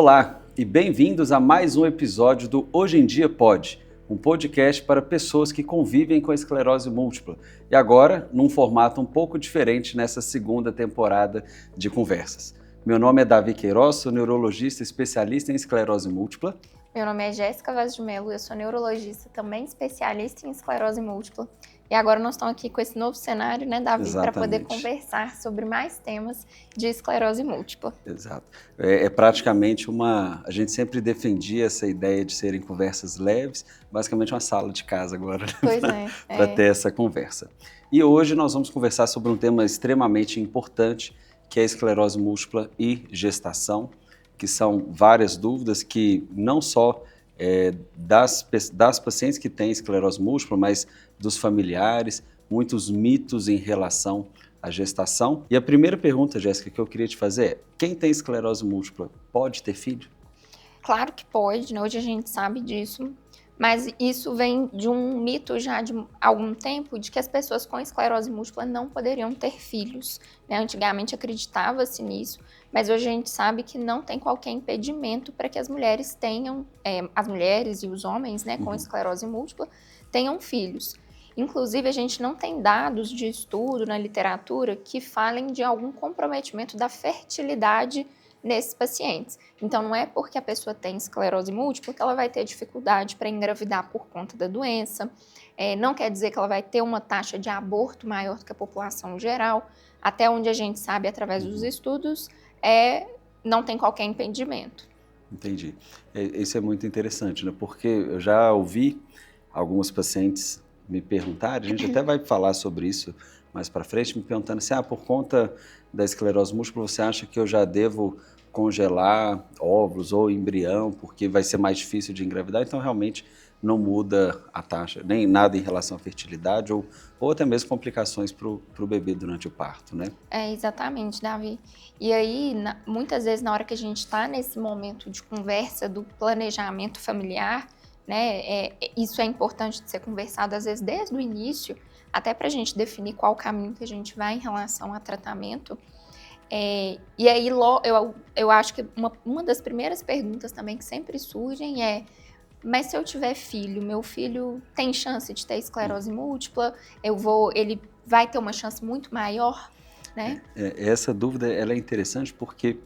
Olá e bem-vindos a mais um episódio do Hoje em Dia Pode, um podcast para pessoas que convivem com a esclerose múltipla. E agora, num formato um pouco diferente nessa segunda temporada de conversas. Meu nome é Davi Queiroz, sou neurologista especialista em esclerose múltipla. Meu nome é Jéssica Vaz de Mello, eu sou neurologista também especialista em esclerose múltipla. E agora nós estamos aqui com esse novo cenário, né, Davi, para poder conversar sobre mais temas de esclerose múltipla. Exato. É praticamente a gente sempre defendia essa ideia de serem conversas leves, basicamente uma sala de casa agora, né? Pois para ter essa conversa. E hoje nós vamos conversar sobre um tema extremamente importante, que é a esclerose múltipla e gestação, que são várias dúvidas que não só das pacientes que têm esclerose múltipla, mas dos familiares, muitos mitos em relação à gestação. E a primeira pergunta, Jéssica, que eu queria te fazer é: quem tem esclerose múltipla pode ter filho? Claro que pode, né? Hoje a gente sabe disso, mas isso vem de um mito já de algum tempo, de que as pessoas com esclerose múltipla não poderiam ter filhos, né? Antigamente acreditava-se nisso, mas hoje a gente sabe que não tem qualquer impedimento para que as mulheres tenham, as mulheres e os homens, né, com esclerose múltipla, tenham filhos. Inclusive, a gente não tem dados de estudo na literatura que falem de algum comprometimento da fertilidade nesses pacientes. Então, não é porque a pessoa tem esclerose múltipla que ela vai ter dificuldade para engravidar por conta da doença. Não quer dizer que ela vai ter uma taxa de aborto maior do que a população geral. Até onde a gente sabe, através dos estudos, não tem qualquer impedimento. Entendi. Isso é muito interessante, né? Porque eu já ouvi alguns pacientes me perguntarem, a gente até vai falar sobre isso mais para frente, me perguntando assim, por conta da esclerose múltipla, você acha que eu já devo congelar óvulos ou embrião, porque vai ser mais difícil de engravidar? Então, realmente, não muda a taxa, nem nada em relação à fertilidade ou até mesmo complicações para o bebê durante o parto, né? Exatamente, Davi. E aí, muitas vezes, na hora que a gente está nesse momento de conversa do planejamento familiar, né, isso é importante de ser conversado, às vezes, desde o início, até para a gente definir qual caminho que a gente vai em relação a tratamento. E aí, eu acho que uma das primeiras perguntas também que sempre surgem é: mas se eu tiver filho, meu filho tem chance de ter esclerose múltipla? Ele vai ter uma chance muito maior, né? Essa dúvida ela é interessante porque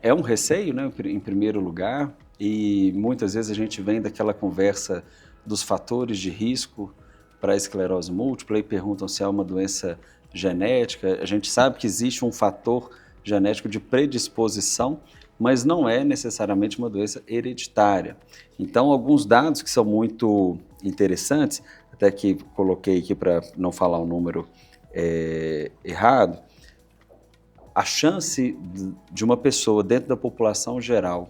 é um receio, né, em primeiro lugar, e muitas vezes a gente vem daquela conversa dos fatores de risco para a esclerose múltipla e perguntam se é uma doença genética. A gente sabe que existe um fator genético de predisposição, mas não é necessariamente uma doença hereditária. Então, alguns dados que são muito interessantes, até que coloquei aqui para não falar um número errado, a chance de uma pessoa dentro da população geral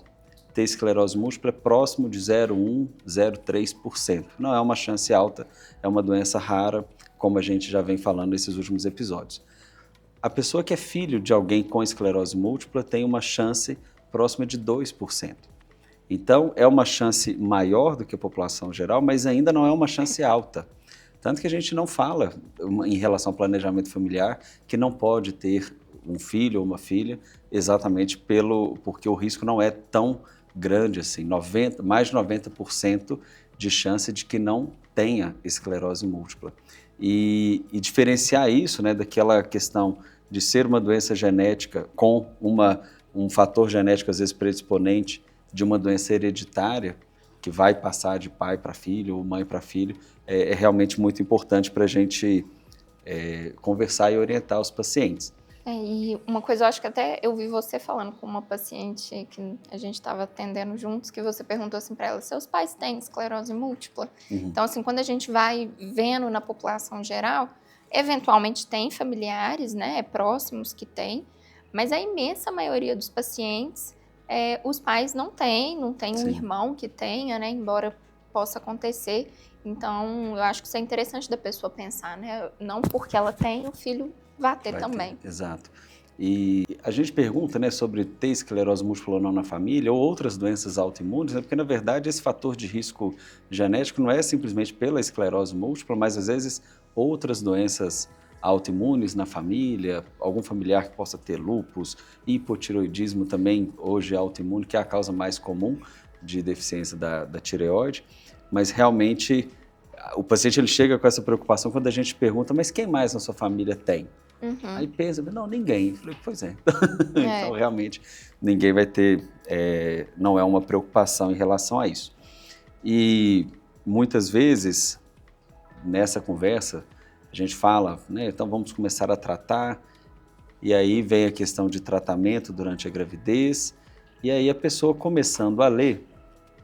ter esclerose múltipla é próximo de 0,1, 0,3%. Não é uma chance alta, é uma doença rara, como a gente já vem falando nesses últimos episódios. A pessoa que é filho de alguém com esclerose múltipla tem uma chance próxima de 2%. Então, é uma chance maior do que a população geral, mas ainda não é uma chance alta. Tanto que a gente não fala, em relação ao planejamento familiar, que não pode ter um filho ou uma filha, exatamente porque o risco não é tão grande assim, mais de 90% de chance de que não tenha esclerose múltipla. E diferenciar isso, né, daquela questão de ser uma doença genética com um fator genético, às vezes predisponente, de uma doença hereditária, que vai passar de pai para filho ou mãe para filho, é realmente muito importante para a gente conversar e orientar os pacientes. E uma coisa, eu acho que até eu vi você falando com uma paciente que a gente estava atendendo juntos, que você perguntou assim para ela: seus pais têm esclerose múltipla? Então, assim, quando a gente vai vendo na população geral, eventualmente tem familiares, né, próximos que têm, mas a imensa maioria dos pacientes, os pais não têm um irmão que tenha, né, embora possa acontecer. Então, eu acho que isso é interessante da pessoa pensar, né? Não porque ela tem, o filho vai ter também. Exato. E a gente pergunta, né, sobre ter esclerose múltipla ou não na família ou outras doenças autoimunes, né, porque na verdade esse fator de risco genético não é simplesmente pela esclerose múltipla, mas às vezes outras doenças autoimunes na família, algum familiar que possa ter lúpus, hipotireoidismo também, hoje é autoimune, que é a causa mais comum de deficiência da tireoide, mas realmente o paciente ele chega com essa preocupação quando a gente pergunta, mas quem mais na sua família tem? Aí pensa, não, ninguém. Eu falei, pois é. Então, realmente, ninguém vai ter, não é uma preocupação em relação a isso. E muitas vezes, nessa conversa, a gente fala, né, então vamos começar a tratar, e aí vem a questão de tratamento durante a gravidez, e aí a pessoa começando a ler,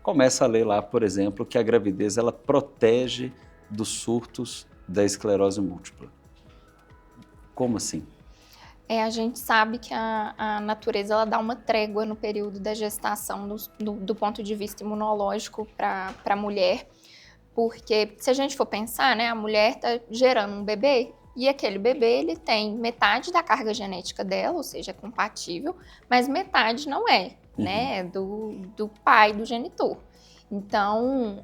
começa a ler lá, por exemplo, que a gravidez ela protege dos surtos da esclerose múltipla. Como assim? A gente sabe que a natureza ela dá uma trégua no período da gestação do ponto de vista imunológico para a mulher, porque se a gente for pensar, né, a mulher está gerando um bebê e aquele bebê ele tem metade da carga genética dela, ou seja, é compatível, mas metade não é, né, do pai, do genitor. Então,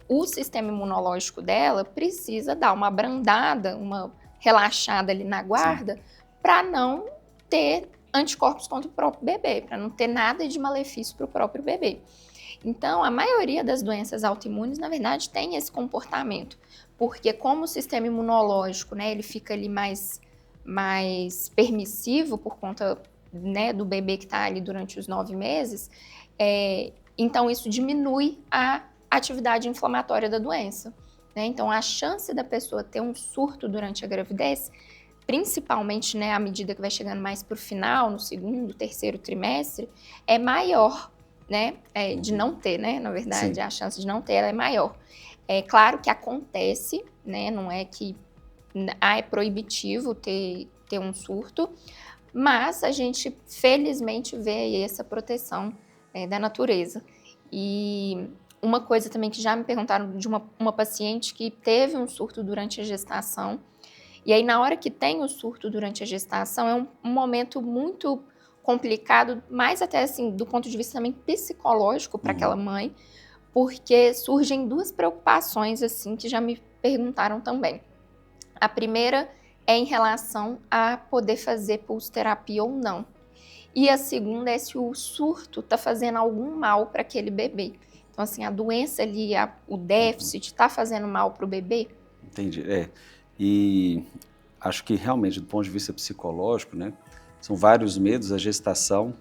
o sistema imunológico dela precisa dar uma abrandada, uma relaxada ali na guarda, para não ter anticorpos contra o próprio bebê, para não ter nada de malefício para o próprio bebê. Então, a maioria das doenças autoimunes, na verdade, tem esse comportamento, porque como o sistema imunológico, né, ele fica ali mais permissivo por conta, né, do bebê que está ali durante os 9 meses, então isso diminui a atividade inflamatória da doença, né? Então, a chance da pessoa ter um surto durante a gravidez, principalmente, né, à medida que vai chegando mais para o final, no segundo, terceiro trimestre, é maior, né, de não ter, né, na verdade, Sim. A chance de não ter ela é maior. É claro que acontece, né, não é que é proibitivo ter um surto, mas a gente felizmente vê aí essa proteção da natureza. E uma coisa também que já me perguntaram de uma paciente que teve um surto durante a gestação, e aí na hora que tem o surto durante a gestação é um momento muito complicado, mais até assim do ponto de vista também psicológico para aquela mãe, porque surgem 2 preocupações assim que já me perguntaram também. A primeira é em relação a poder fazer pulsoterapia ou não. E a segunda é se o surto está fazendo algum mal para aquele bebê. Então, assim, a doença ali, o déficit está fazendo mal para o bebê? Entendi. E acho que realmente, do ponto de vista psicológico, né, são vários medos. A gestação,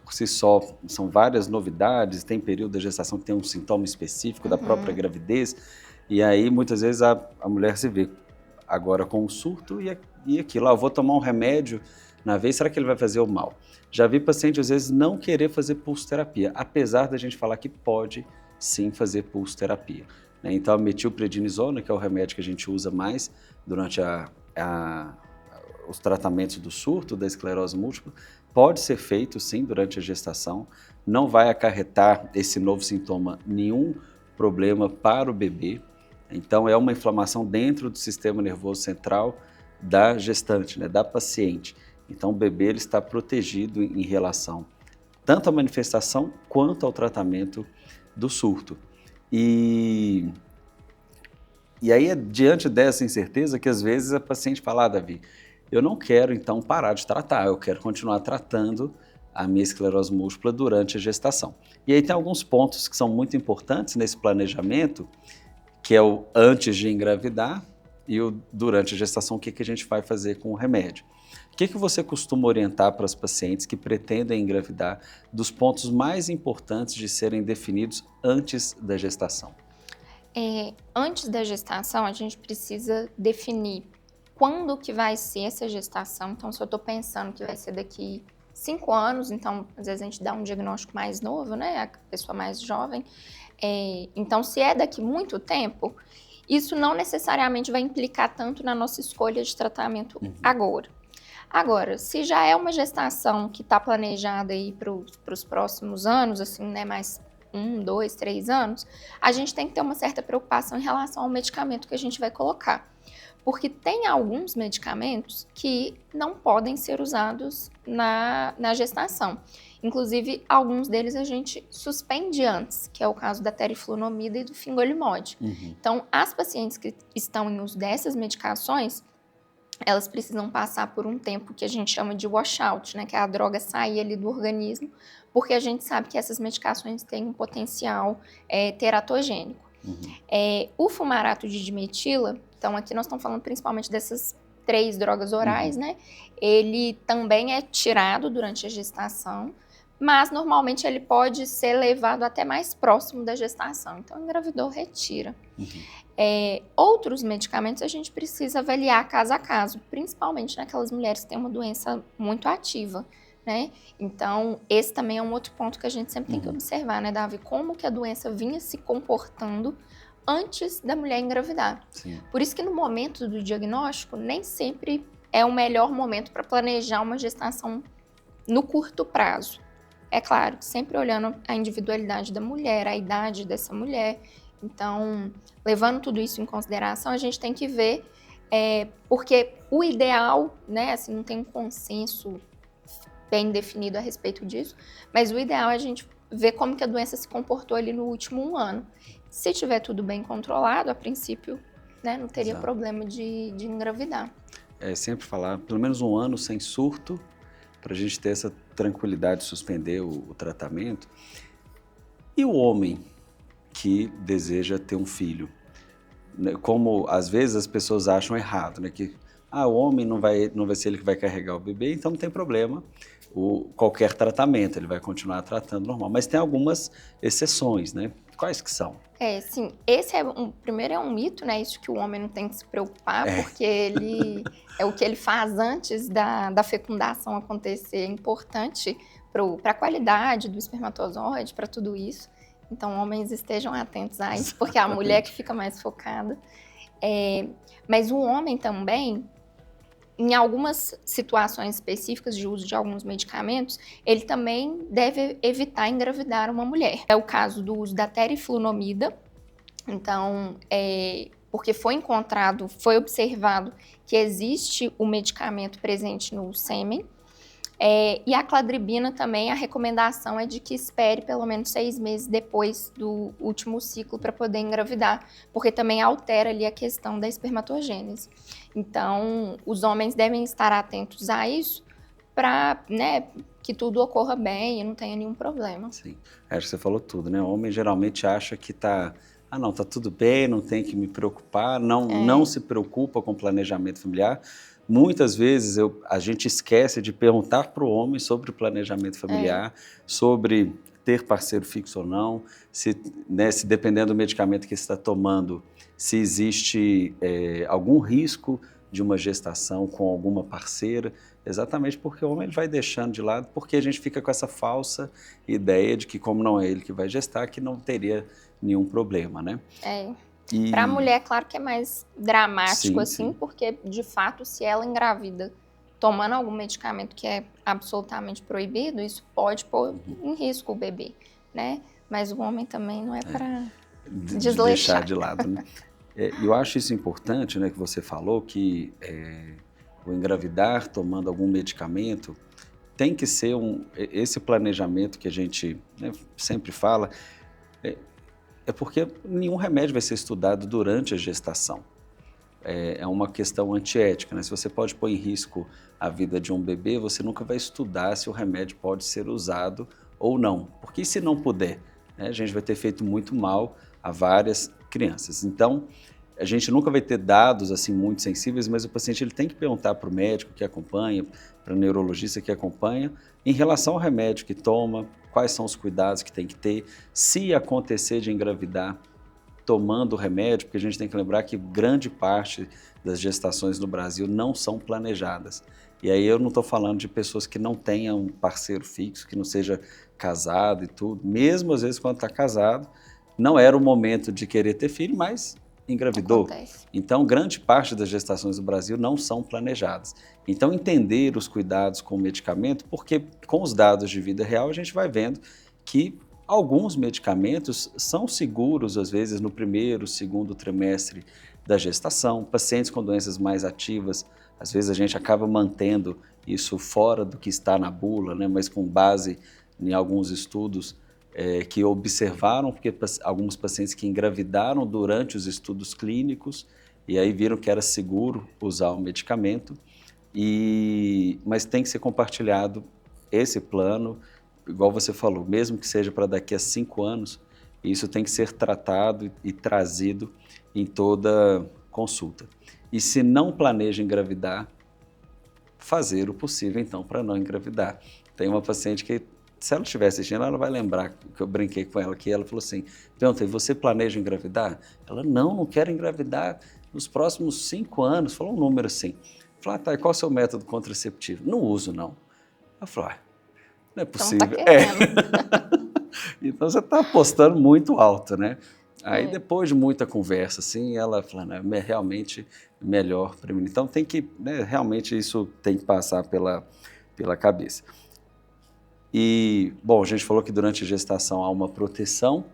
por si só, são várias novidades. Tem período da gestação que tem um sintoma específico da própria gravidez. E aí, muitas vezes, a mulher se vê agora com um surto e aquilo. Eu vou tomar um remédio na vez, será que ele vai fazer o mal? Já vi paciente, às vezes, não querer fazer pulsoterapia, apesar da gente falar que pode, sim, fazer pulsoterapia. Né? Então, a metilprednisona, que é o remédio que a gente usa mais durante os tratamentos do surto da esclerose múltipla, pode ser feito, sim, durante a gestação. Não vai acarretar esse novo sintoma nenhum problema para o bebê. Então, é uma inflamação dentro do sistema nervoso central da gestante, né, da paciente. Então, o bebê ele está protegido em relação tanto à manifestação quanto ao tratamento do surto. E aí é diante dessa incerteza que às vezes a paciente fala, Davi, eu não quero então parar de tratar, eu quero continuar tratando a minha esclerose múltipla durante a gestação. E aí tem alguns pontos que são muito importantes nesse planejamento, que é o antes de engravidar e o durante a gestação, o que a gente vai fazer com o remédio. O que você costuma orientar para as pacientes que pretendem engravidar dos pontos mais importantes de serem definidos antes da gestação? Antes da gestação, a gente precisa definir quando que vai ser essa gestação. Então, se eu estou pensando que vai ser daqui 5 anos, então, às vezes a gente dá um diagnóstico mais novo, né? A pessoa mais jovem. Então, se é daqui muito tempo, isso não necessariamente vai implicar tanto na nossa escolha de tratamento agora. Agora, se já é uma gestação que está planejada aí para os próximos anos, assim, né, mais 1, 2, 3 anos, a gente tem que ter uma certa preocupação em relação ao medicamento que a gente vai colocar. Porque tem alguns medicamentos que não podem ser usados na gestação. Inclusive, alguns deles a gente suspende antes, que é o caso da teriflunomida e do fingolimod. Então, as pacientes que estão em uso dessas medicações, elas precisam passar por um tempo que a gente chama de washout, né, que é a droga sair ali do organismo, porque a gente sabe que essas medicações têm um potencial teratogênico. O fumarato de dimetila, então aqui nós estamos falando principalmente dessas 3 drogas orais, né? Ele também é tirado durante a gestação, mas normalmente ele pode ser levado até mais próximo da gestação. Então, engravidou, retira. Outros medicamentos a gente precisa avaliar caso a caso, principalmente naquelas mulheres que têm uma doença muito ativa, né? Então, esse também é um outro ponto que a gente sempre tem que observar, né, Davi? Como que a doença vinha se comportando antes da mulher engravidar. Sim. Por isso que no momento do diagnóstico, nem sempre é o melhor momento para planejar uma gestação no curto prazo. É claro, sempre olhando a individualidade da mulher, a idade dessa mulher. Então, levando tudo isso em consideração, a gente tem que ver, porque o ideal, né, assim, não tem um consenso bem definido a respeito disso, mas o ideal é a gente ver como que a doença se comportou ali no último 1 ano. Se tiver tudo bem controlado, a princípio, né, não teria problema de engravidar. Sempre falar, pelo menos 1 ano sem surto, para a gente ter essa tranquilidade de suspender o tratamento. E o homem que deseja ter um filho? Como às vezes as pessoas acham errado, né? Que o homem não vai ser ele que vai carregar o bebê, então não tem problema. Qualquer tratamento, ele vai continuar tratando normal. Mas tem algumas exceções, né? Quais que são? Sim. Esse primeiro é um mito, né? Isso que o homem não tem que se preocupar, porque ele é o que ele faz antes da fecundação acontecer, é importante para a qualidade do espermatozoide, para tudo isso. Então, homens estejam atentos a isso, porque é a mulher que fica mais focada. Mas o homem também, em algumas situações específicas de uso de alguns medicamentos, ele também deve evitar engravidar uma mulher. É o caso do uso da teriflunomida. Então, porque foi observado que existe o medicamento presente no sêmen. E a cladribina também, a recomendação é de que espere pelo menos 6 meses depois do último ciclo para poder engravidar, porque também altera ali a questão da espermatogênese. Então, os homens devem estar atentos a isso para, né, que tudo ocorra bem e não tenha nenhum problema. Sim, acho que você falou tudo, né? O homem geralmente acha que tá tudo bem, não tem que me preocupar, não se preocupa com planejamento familiar. Muitas vezes a gente esquece de perguntar para o homem sobre o planejamento familiar, sobre ter parceiro fixo ou não, se dependendo do medicamento que você está tomando, se existe algum risco de uma gestação com alguma parceira, exatamente porque o homem ele vai deixando de lado, porque a gente fica com essa falsa ideia de que como não é ele que vai gestar, que não teria nenhum problema, né? Para a mulher, claro que é mais dramático, sim. Porque, de fato, se ela engravida tomando algum medicamento que é absolutamente proibido, isso pode pôr em risco o bebê, né? Mas o homem também não é para desleixar. Deixar de lado, né? Eu acho isso importante, né, que você falou, que o engravidar tomando algum medicamento tem que ser esse planejamento que a gente, né, sempre fala, porque nenhum remédio vai ser estudado durante a gestação. É uma questão antiética, né? Se você pode pôr em risco a vida de um bebê, você nunca vai estudar se o remédio pode ser usado ou não. Porque se não puder, né, a gente vai ter feito muito mal a várias crianças. Então, a gente nunca vai ter dados assim muito sensíveis, mas o paciente ele tem que perguntar para o médico que acompanha, para o neurologista que acompanha, em relação ao remédio que toma, quais são os cuidados que tem que ter, se acontecer de engravidar tomando o remédio, porque a gente tem que lembrar que grande parte das gestações no Brasil não são planejadas. E aí eu não estou falando de pessoas que não tenham um parceiro fixo, que não seja casado e tudo, mesmo às vezes quando está casado, não era o momento de querer ter filho, mas engravidou. Acontece. Então, grande parte das gestações do Brasil não são planejadas. Então, entender os cuidados com o medicamento, porque com os dados de vida real, a gente vai vendo que alguns medicamentos são seguros, às vezes, no primeiro, segundo trimestre da gestação. Pacientes com doenças mais ativas, às vezes a gente acaba mantendo isso fora do que está na bula, né? Mas com base em alguns estudos que observaram, porque alguns pacientes que engravidaram durante os estudos clínicos e aí viram que era seguro usar o medicamento, mas tem que ser compartilhado esse plano, igual você falou, mesmo que seja para daqui a 5 anos, isso tem que ser tratado e trazido em toda consulta. E se não planeja engravidar, fazer o possível então para não engravidar. Tem uma paciente que, se ela estiver assistindo, ela vai lembrar que eu brinquei com ela, que ela falou assim, perguntei, você planeja engravidar? Ela, não quero engravidar nos próximos 5 anos, falou um número assim. Falei, tá, e qual é o seu método contraceptivo? Não uso, não. Ela falou, não é possível. Então tá querendo. Então você está apostando muito alto, né? Aí depois de muita conversa, assim, ela falou, é realmente melhor para mim. Então tem que, né, realmente isso tem que passar pela cabeça. E, bom, a gente falou que durante a gestação há uma proteção,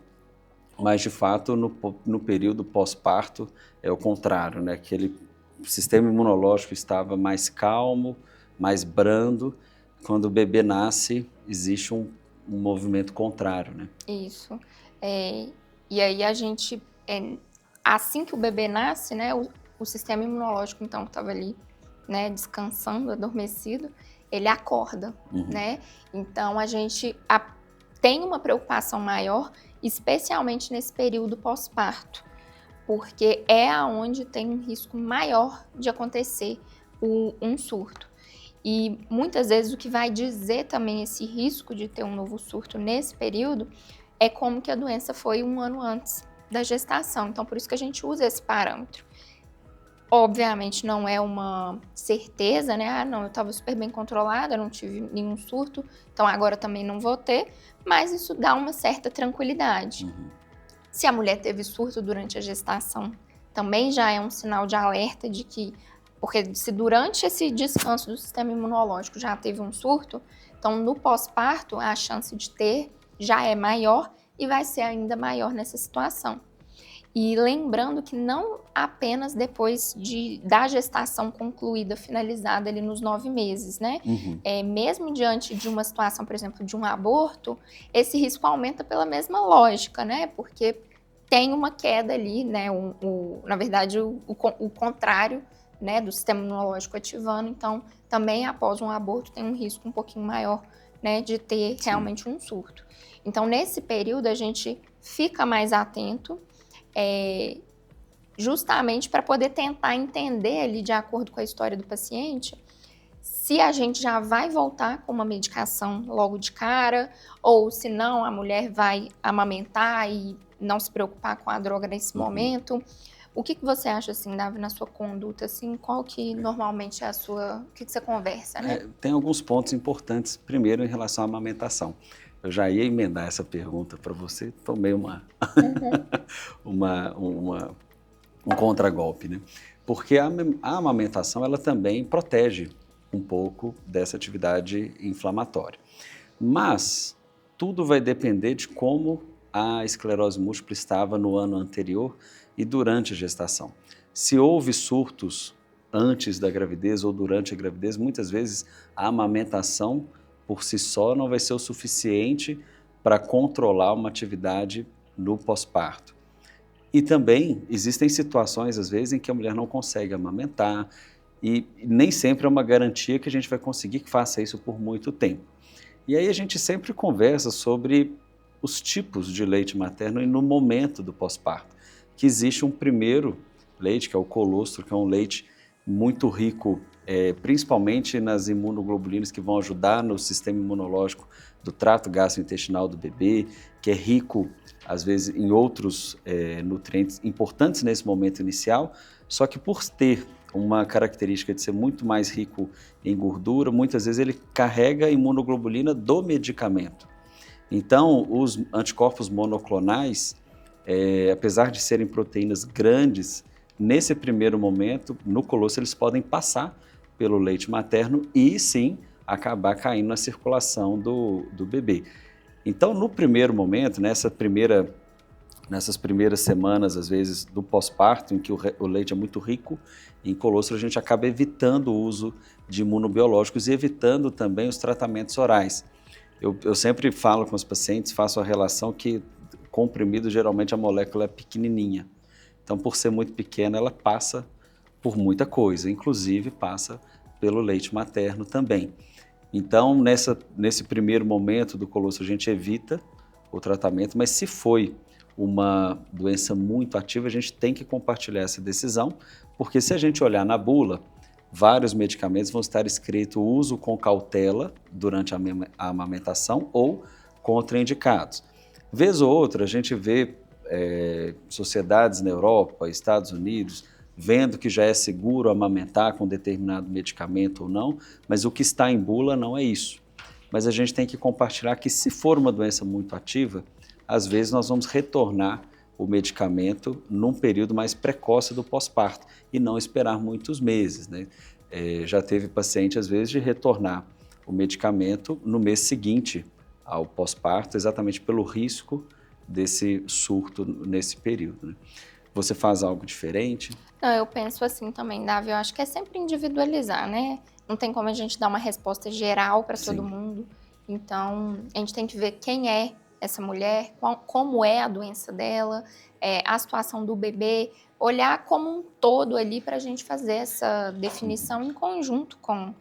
mas de fato no período pós-parto é o contrário, né? Aquele sistema imunológico estava mais calmo, mais brando. Quando o bebê nasce, existe um movimento contrário, né? Isso. E aí a gente, assim que o bebê nasce, né, o sistema imunológico, então, que estava ali, né, descansando, adormecido, ele acorda, né? Então, a gente tem uma preocupação maior, especialmente nesse período pós-parto, porque é aonde tem um risco maior de acontecer um surto. E muitas vezes o que vai dizer também esse risco de ter um novo surto nesse período é como que a doença foi 1 ano antes da gestação. Então, por isso que a gente usa esse parâmetro. Obviamente não é uma certeza, né? Não, eu estava super bem controlada, não tive nenhum surto, então agora também não vou ter, mas isso dá uma certa tranquilidade. Se a mulher teve surto durante a gestação, também já é um sinal de alerta de que, porque se durante esse descanso do sistema imunológico já teve um surto, então no pós-parto a chance de ter já é maior e vai ser ainda maior nessa situação. E lembrando que não apenas depois da gestação concluída, finalizada ali nos 9 meses, né? Mesmo diante de uma situação, por exemplo, de um aborto, esse risco aumenta pela mesma lógica, né? Porque tem uma queda ali, né? Na verdade, o contrário, né, do sistema imunológico ativando. Então, também após um aborto tem um risco um pouquinho maior, né, de ter realmente um surto. Então, nesse período, a gente fica mais atento, justamente para poder tentar entender ali, de acordo com a história do paciente, se a gente já vai voltar com uma medicação logo de cara, ou se não, a mulher vai amamentar e não se preocupar com a droga nesse momento. O que você acha, assim, Davi, na sua conduta, assim, qual que normalmente é o que você conversa, né? Tem alguns pontos importantes, primeiro em relação à amamentação. Eu já ia emendar essa pergunta para você, tomei um contragolpe, né? Porque a amamentação, ela também protege um pouco dessa atividade inflamatória. Mas tudo vai depender de como a esclerose múltipla estava no ano anterior e durante a gestação. Se houve surtos antes da gravidez ou durante a gravidez, muitas vezes a amamentação por si só não vai ser o suficiente para controlar uma atividade no pós-parto. E também existem situações, às vezes, em que a mulher não consegue amamentar e nem sempre é uma garantia que a gente vai conseguir que faça isso por muito tempo. E aí a gente sempre conversa sobre os tipos de leite materno e no momento do pós-parto, que existe um primeiro leite, que é o colostro, que é um leite muito rico, principalmente nas imunoglobulinas que vão ajudar no sistema imunológico do trato gastrointestinal do bebê, que é rico, às vezes, em outros nutrientes importantes nesse momento inicial, só que por ter uma característica de ser muito mais rico em gordura, muitas vezes ele carrega a imunoglobulina do medicamento. Então, os anticorpos monoclonais, apesar de serem proteínas grandes, nesse primeiro momento, no colostro, eles podem passar pelo leite materno e, sim, acabar caindo na circulação do bebê. Então, no primeiro momento, nessas primeiras semanas, às vezes, do pós-parto, em que o leite é muito rico em colostro, a gente acaba evitando o uso de imunobiológicos e evitando também os tratamentos orais. Eu sempre falo com os pacientes, faço a relação que comprimido, geralmente a molécula é pequenininha. Então, por ser muito pequena, ela passa por muita coisa, inclusive passa pelo leite materno também. Então, nesse primeiro momento do colosso, a gente evita o tratamento, mas se foi uma doença muito ativa, a gente tem que compartilhar essa decisão, porque se a gente olhar na bula, vários medicamentos vão estar escrito uso com cautela durante a amamentação ou contraindicados. Vez ou outra, a gente vê sociedades na Europa, Estados Unidos, vendo que já é seguro amamentar com determinado medicamento ou não, mas o que está em bula não é isso. Mas a gente tem que compartilhar que se for uma doença muito ativa, às vezes nós vamos retornar o medicamento num período mais precoce do pós-parto e não esperar muitos meses, né? Já teve paciente, às vezes, de retornar o medicamento no mês seguinte ao pós-parto, exatamente pelo risco desse surto nesse período, né? Você faz algo diferente? Não, eu penso assim também, Davi, eu acho que é sempre individualizar, né? Não tem como a gente dar uma resposta geral para todo mundo. Então, a gente tem que ver quem é essa mulher, como é a doença dela, a situação do bebê, olhar como um todo ali para a gente fazer essa definição em conjunto com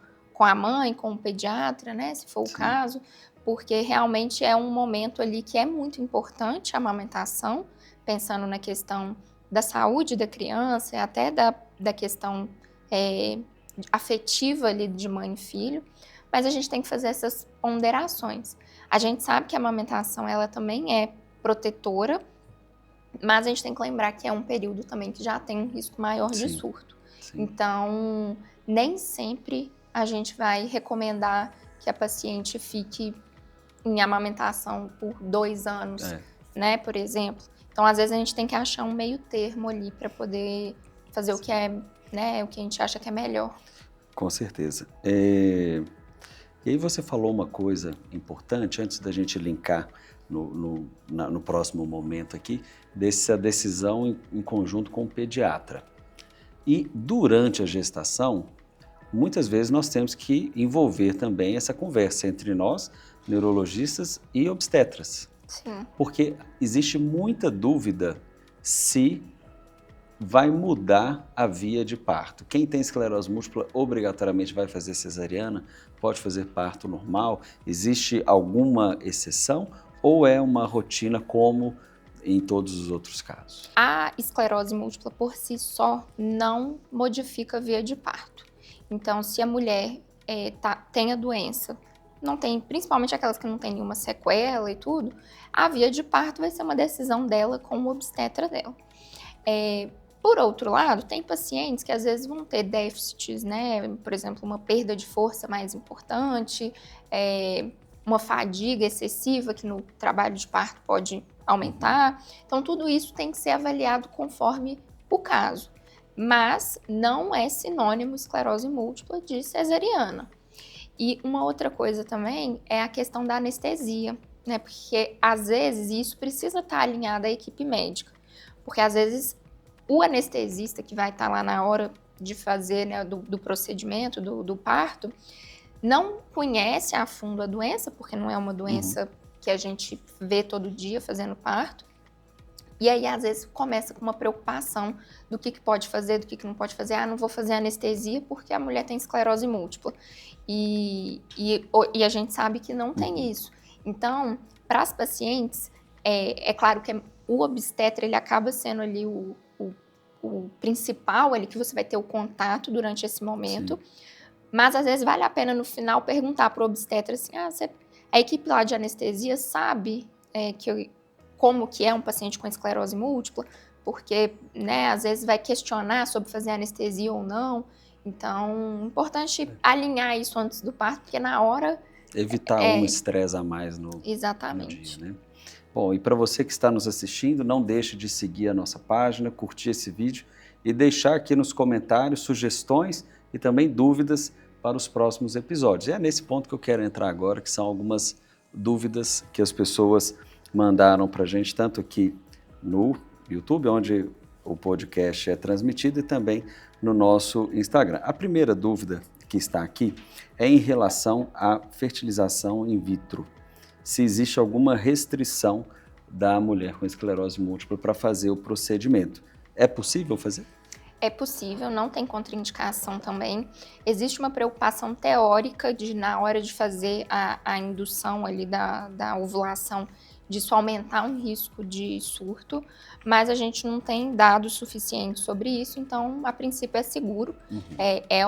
a mãe, com o pediatra, né, se for o caso, porque realmente é um momento ali que é muito importante a amamentação, pensando na questão da saúde da criança, até da questão afetiva ali de mãe e filho, mas a gente tem que fazer essas ponderações. A gente sabe que a amamentação ela também é protetora, mas a gente tem que lembrar que é um período também que já tem um risco maior de surto. Então, nem sempre a gente vai recomendar que a paciente fique em amamentação por 2 anos, né, por exemplo. Então, às vezes a gente tem que achar um meio termo ali para poder fazer o que é, né, o que a gente acha que é melhor. Com certeza. E aí você falou uma coisa importante, antes da gente linkar no próximo momento aqui, dessa decisão em conjunto com o pediatra. E durante a gestação, muitas vezes nós temos que envolver também essa conversa entre nós, neurologistas e obstetras. Sim. Porque existe muita dúvida se vai mudar a via de parto. Quem tem esclerose múltipla obrigatoriamente vai fazer cesariana, pode fazer parto normal, existe alguma exceção ou é uma rotina como em todos os outros casos? A esclerose múltipla por si só não modifica a via de parto. Então, se a mulher tem a doença, não tem, principalmente aquelas que não têm nenhuma sequela e tudo, a via de parto vai ser uma decisão dela com o obstetra dela. Por outro lado, tem pacientes que às vezes vão ter déficits, né? Por exemplo, uma perda de força mais importante, uma fadiga excessiva que no trabalho de parto pode aumentar. Então, tudo isso tem que ser avaliado conforme o caso. Mas não é sinônimo esclerose múltipla de cesariana. E uma outra coisa também é a questão da anestesia, né? Porque às vezes isso precisa estar alinhado à equipe médica. Porque às vezes o anestesista que vai estar lá na hora de fazer, né, do procedimento, do parto, não conhece a fundo a doença, porque não é uma doença que a gente vê todo dia fazendo parto. E aí, às vezes, começa com uma preocupação do que pode fazer, do que não pode fazer. Ah, não vou fazer anestesia porque a mulher tem esclerose múltipla. E a gente sabe que não tem isso. Então, para as pacientes, é claro que o obstetra ele acaba sendo ali o principal, ali que você vai ter o contato durante esse momento. Sim. Mas, às vezes, vale a pena, no final, perguntar para o obstetra assim, a equipe lá de anestesia sabe como que é um paciente com esclerose múltipla, porque, né, às vezes vai questionar sobre fazer anestesia ou não. Então, importante alinhar isso antes do parto, porque na hora... Evitar um estresse a mais no Exatamente. dia, né? Bom, e para você que está nos assistindo, não deixe de seguir a nossa página, curtir esse vídeo e deixar aqui nos comentários sugestões e também dúvidas para os próximos episódios. E é nesse ponto que eu quero entrar agora, que são algumas dúvidas que as pessoas mandaram para a gente, tanto aqui no YouTube, onde o podcast é transmitido, e também no nosso Instagram. A primeira dúvida que está aqui é em relação à fertilização in vitro. Se existe alguma restrição da mulher com esclerose múltipla para fazer o procedimento. É possível fazer? É possível, não tem contraindicação também. Existe uma preocupação teórica de, na hora de fazer a indução ali da ovulação, disso aumentar um risco de surto, mas a gente não tem dados suficientes sobre isso, então, a princípio, é seguro. Uhum. É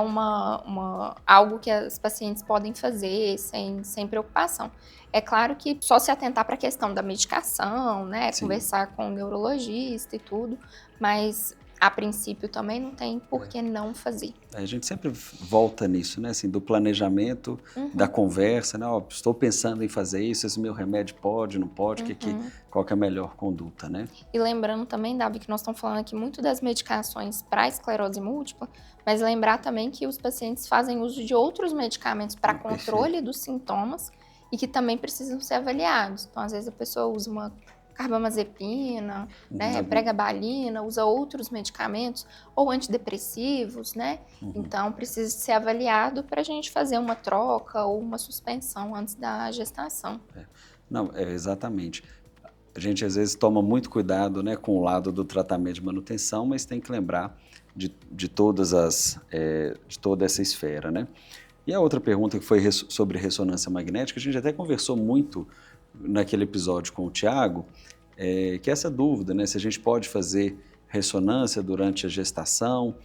algo que as pacientes podem fazer sem preocupação. É claro que só se atentar para a questão da medicação, né, Sim. conversar com o neurologista e tudo, mas a princípio também não tem por que não fazer. A gente sempre volta nisso, né? Assim, do planejamento, da conversa, né? Ó, estou pensando em fazer isso, esse meu remédio pode, não pode, qual que é a melhor conduta, né? E lembrando também, Davi, que nós estamos falando aqui muito das medicações para esclerose múltipla, mas lembrar também que os pacientes fazem uso de outros medicamentos para controle dos sintomas e que também precisam ser avaliados. Então, às vezes a pessoa usa uma carbamazepina, né, pregabalina, usa outros medicamentos ou antidepressivos, né? Então, precisa ser avaliado para a gente fazer uma troca ou uma suspensão antes da gestação. Não, exatamente. A gente às vezes toma muito cuidado, né, com o lado do tratamento de manutenção, mas tem que lembrar de toda essa esfera, né? E a outra pergunta que foi sobre ressonância magnética, a gente até conversou muito naquele episódio com o Tiago, que é essa dúvida, né, se a gente pode fazer ressonância durante a gestação,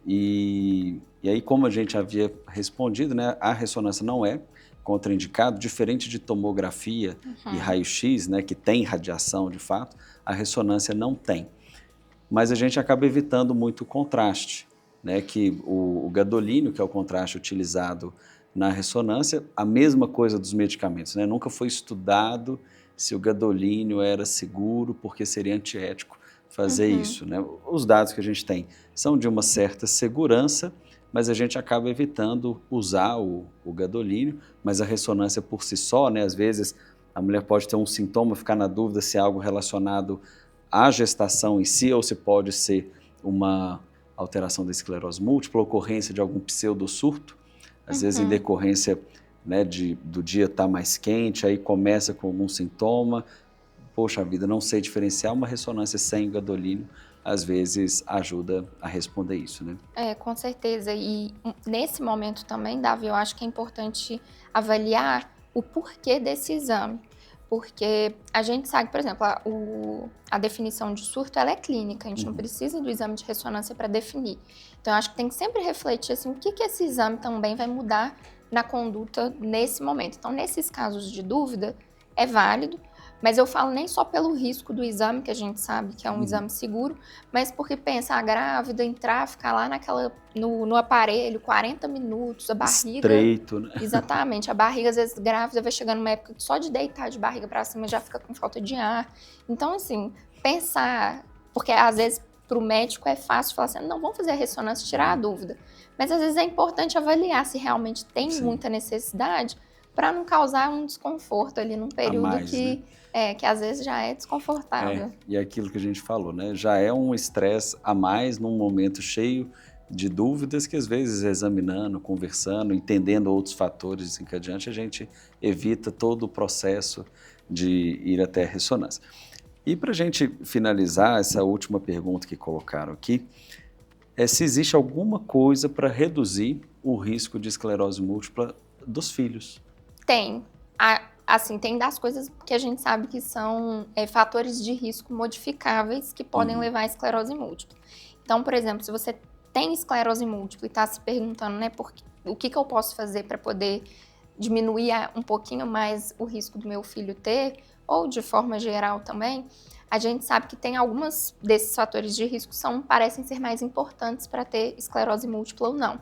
e aí como a gente havia respondido, né, a ressonância não é contraindicado, diferente de tomografia e raio-x, né, que tem radiação de fato, a ressonância não tem. Mas a gente acaba evitando muito o contraste, né, que o gadolínio, que é o contraste utilizado na ressonância, a mesma coisa dos medicamentos, né, nunca foi estudado se o gadolínio era seguro, porque seria antiético fazer isso, né. Os dados que a gente tem são de uma certa segurança, mas a gente acaba evitando usar o gadolínio, mas a ressonância por si só, né, às vezes a mulher pode ter um sintoma, ficar na dúvida se é algo relacionado à gestação em si ou se pode ser uma alteração da esclerose múltipla, ocorrência de algum pseudosurto, às vezes em decorrência, né, do dia estar mais quente, aí começa com algum sintoma, poxa vida, não sei diferenciar, uma ressonância sem gadolínio às vezes ajuda a responder isso, né? Com certeza. E nesse momento também, Davi, eu acho que é importante avaliar o porquê desse exame. Porque a gente sabe, por exemplo, a definição de surto ela é clínica, a gente não precisa do exame de ressonância para definir. Então, eu acho que tem que sempre refletir assim, o que esse exame também vai mudar na conduta nesse momento. Então, nesses casos de dúvida, é válido, mas eu falo nem só pelo risco do exame, que a gente sabe que é um exame seguro, mas porque pensa, a grávida entrar, ficar lá no aparelho 40 minutos, a barriga... Estreito, né? Exatamente, a barriga, às vezes, grávida vai chegando numa época que só de deitar de barriga para cima já fica com falta de ar. Então, assim, pensar, porque às vezes para o médico é fácil falar assim, não, vamos fazer a ressonância e tirar a dúvida. Mas às vezes é importante avaliar se realmente tem muita necessidade para não causar um desconforto ali num período mais, que, que às vezes já é desconfortável. E aquilo que a gente falou, né? Já é um estresse a mais num momento cheio de dúvidas que às vezes examinando, conversando, entendendo outros fatores desencadeantes, a gente evita todo o processo de ir até a ressonância. E para a gente finalizar essa última pergunta que colocaram aqui, é se existe alguma coisa para reduzir o risco de esclerose múltipla dos filhos. Tem. Assim, tem das coisas que a gente sabe que são fatores de risco modificáveis que podem levar à esclerose múltipla. Então, por exemplo, se você tem esclerose múltipla e está se perguntando, né, o que eu posso fazer para poder diminuir um pouquinho mais o risco do meu filho ter, ou de forma geral também, a gente sabe que tem algumas desses fatores de risco parecem ser mais importantes para ter esclerose múltipla ou não.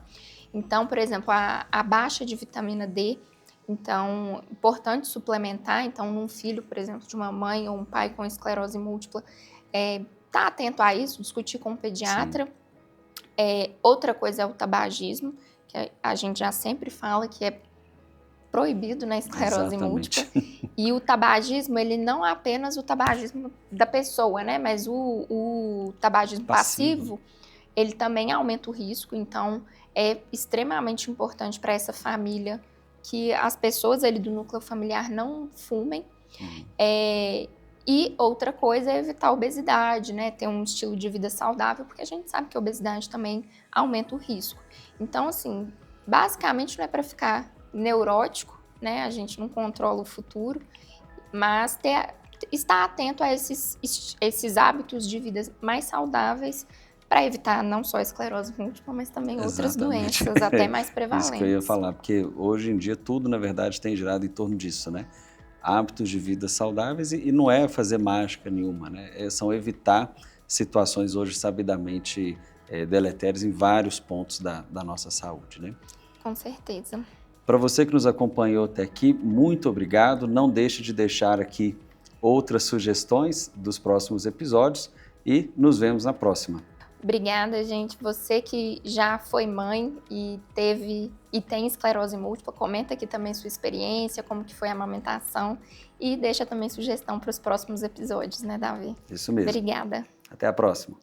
Então, por exemplo, a baixa de vitamina D, então, importante suplementar. Então, num filho, por exemplo, de uma mãe ou um pai com esclerose múltipla, tá atento a isso, discutir com o pediatra. Outra coisa é o tabagismo, que a gente já sempre fala que é proibido na esclerose múltipla. E o tabagismo, ele não é apenas o tabagismo da pessoa, né? Mas o tabagismo passivo, ele também aumenta o risco. Então, é extremamente importante para essa família que as pessoas ali do núcleo familiar não fumem. E outra coisa é evitar a obesidade, né? Ter um estilo de vida saudável, porque a gente sabe que a obesidade também aumenta o risco. Então, assim, basicamente não é para ficar neurótico, né? A gente não controla o futuro, mas estar atento a esses hábitos de vida mais saudáveis para evitar não só a esclerose múltipla, mas também outras Exatamente. doenças, até mais prevalentes. Isso que eu ia falar, porque hoje em dia tudo, na verdade, tem girado em torno disso, né? Hábitos de vida saudáveis e não é fazer mágica nenhuma, né? São evitar situações hoje sabidamente deletérias em vários pontos da nossa saúde, né? Com certeza. Para você que nos acompanhou até aqui, muito obrigado. Não deixe de deixar aqui outras sugestões dos próximos episódios e nos vemos na próxima. Obrigada, gente. Você que já foi mãe e tem esclerose múltipla, comenta aqui também sua experiência, como que foi a amamentação e deixa também sugestão para os próximos episódios, né, Davi? Isso mesmo. Obrigada. Até a próxima.